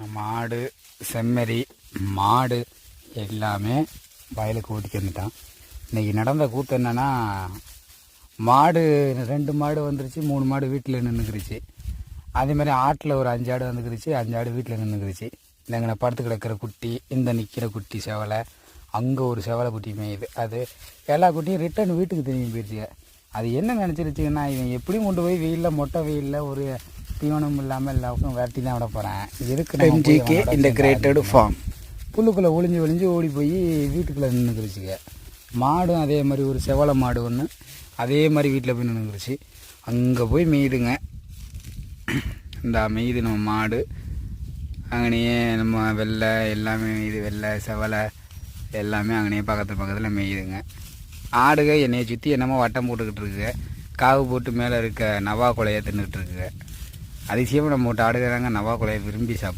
நம்ம ஆடு செம்மறி மாடு எல்லாமே வயலுக்கு ஓட்டிக்கு வந்துட்டான். இன்றைக்கி நடந்த கூத்து என்னென்னா, மாடு 2 மாடு வந்துருச்சு, 3 மாடு வீட்டில் நின்றுக்கிருச்சு. அதேமாதிரி ஆட்டில் ஒரு 5 ஆடு வந்துக்கிருச்சு, 5 ஆடு வீட்டில் நின்றுக்கிருச்சு. இந்தங்கன படுத்து கிடக்கிற குட்டி, இந்த நிற்கிற குட்டி செவலை, அங்கே ஒரு செவலை குட்டி மேயுது. அது எல்லா குட்டியும் ரிட்டன் வீட்டுக்கு திரும்பி போயிடுச்சுங்க. அது என்ன நினச்சிருச்சிங்கன்னா, இவன் எப்படியும் கொண்டு போய் வெயிலில் மொட்டை வெயிலில் ஒரு தீவனம் இல்லாமல் எல்லாருக்கும் விரட்டி தான் விட போகிறேன். எதுக்கு MGK இன்டகிரேட்டட் ஃபார்ம் புல்லுக்குள்ளே ஒளிஞ்சு ஓடி போய் வீட்டுக்குள்ளே நின்றுக்கிருச்சுங்க. மாடும் அதே மாதிரி ஒரு செவலை மாடு ஒன்று அதே மாதிரி வீட்டில் போய் நின்றுக்கிருச்சு. அங்கே போய் மேயுதுங்க. இந்த மேயுது நம்ம மாடு. அங்கனையே நம்ம வெள்ளை எல்லாமே மேயுது, வெள்ளை செவலை எல்லாமே அங்கனையே பக்கத்தில் மேயுதுங்க. ஆடுக என்னையை சுற்றி என்னமோ வட்டம் போட்டுக்கிட்டு இருக்குங்க. காவு போட்டு மேலே இருக்க நவா குலையை தின்னுட்டு இருக்குங்க. அதிசயமாக நம்ம விட்டு ஆடுகிறாங்க நவா குலையை விரும்பி சாப்பிட்டு